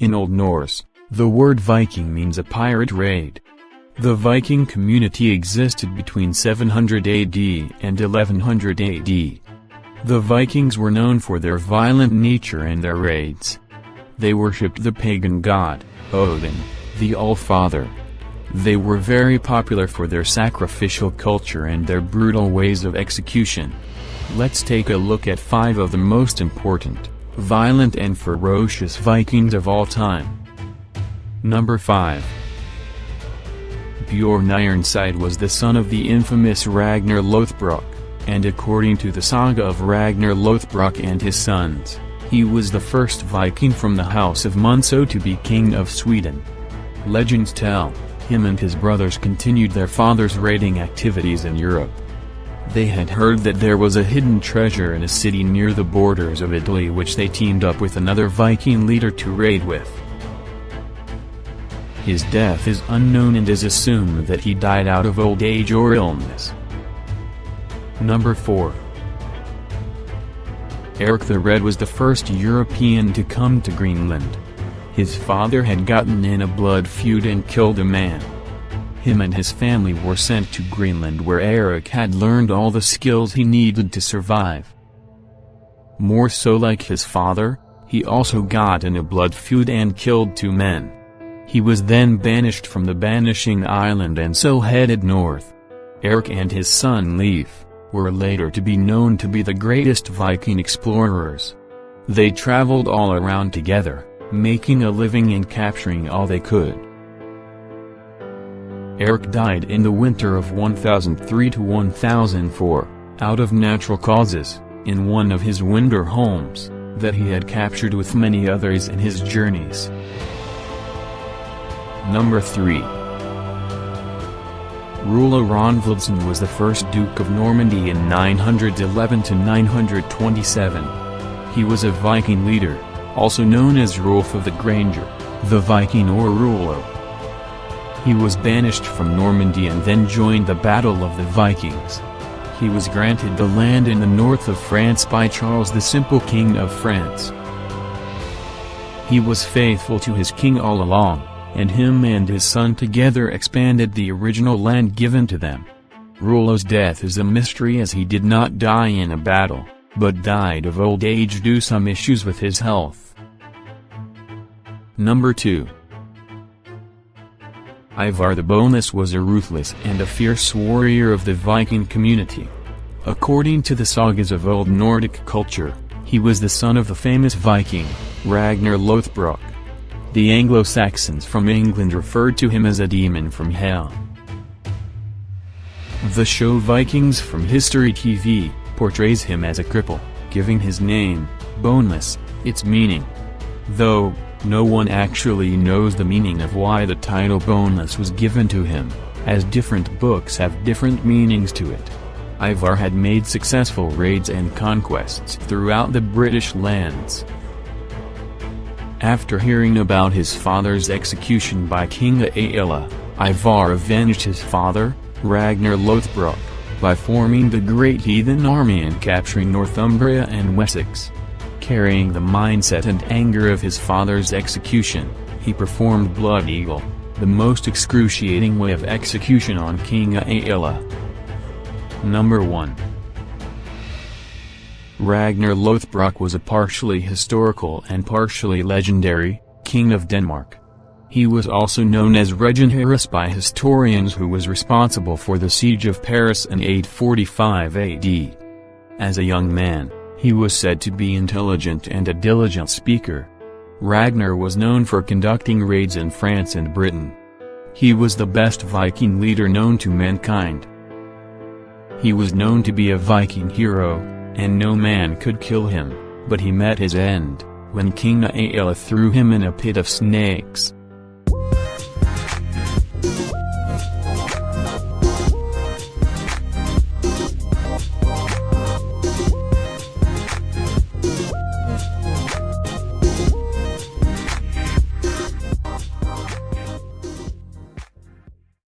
In Old Norse, the word Viking means a pirate raid. The Viking community existed between 700 AD and 1100 AD. The Vikings were known for their violent nature and their raids. They worshipped the pagan god, Odin, the All-Father. They were very popular for their sacrificial culture and their brutal ways of execution. Let's take a look at 5 of the most important, violent and ferocious Vikings of all time. Number 5. Bjorn Ironside was the son of the infamous Ragnar Lothbrok, and according to the saga of Ragnar Lothbrok and his sons, he was the first Viking from the house of Munso to be king of Sweden. Legends tell, him and his brothers continued their father's raiding activities in Europe. They had heard that there was a hidden treasure in a city near the borders of Italy which they teamed up with another Viking leader to raid with. His death is unknown and is assumed that he died out of old age or illness. Number 4. Eric the Red was the first European to come to Greenland. His father had gotten in a blood feud and killed a man. Him and his family were sent to Greenland where Eric had learned all the skills he needed to survive. More so like his father, he also got in a blood feud and killed 2 men. He was then banished from the Banishing Island and so headed north. Eric and his son Leif were later to be known to be the greatest Viking explorers. They traveled all around together, making a living and capturing all they could. Eric died in the winter of 1003 to 1004, out of natural causes, in one of his winter homes, that he had captured with many others in his journeys. Number 3. Rula Ronvaldsson was the first Duke of Normandy in 911 to 927. He was a Viking leader, also known as Rolf of the Granger, the Viking or Rulo. He was banished from Normandy and then joined the Battle of the Vikings. He was granted the land in the north of France by Charles the Simple, King of France. He was faithful to his king all along, and him and his son together expanded the original land given to them. Rollo's death is a mystery as he did not die in a battle, but died of old age due to some issues with his health. Number 2. Ivar the Boneless was a ruthless and a fierce warrior of the Viking community. According to the sagas of Old Nordic culture, he was the son of the famous Viking, Ragnar Lothbrok. The Anglo-Saxons from England referred to him as a demon from hell. The show Vikings from History TV portrays him as a cripple, giving his name, Boneless, its meaning. Though, no one actually knows the meaning of why the title Boneless was given to him, as different books have different meanings to it. Ivar had made successful raids and conquests throughout the British lands. After hearing about his father's execution by King Ælla, Ivar avenged his father, Ragnar Lothbrok, by forming the Great Heathen Army and capturing Northumbria and Wessex. Carrying the mindset and anger of his father's execution, he performed Blood Eagle, the most excruciating way of execution on King Ælla. Number 1. Ragnar Lothbrok was a partially historical and partially legendary king of Denmark. He was also known as Reginherus by historians, who was responsible for the siege of Paris in 845 AD. As a young man, he was said to be intelligent and a diligent speaker. Ragnar was known for conducting raids in France and Britain. He was the best Viking leader known to mankind. He was known to be a Viking hero, and no man could kill him, but he met his end when King Ælla threw him in a pit of snakes.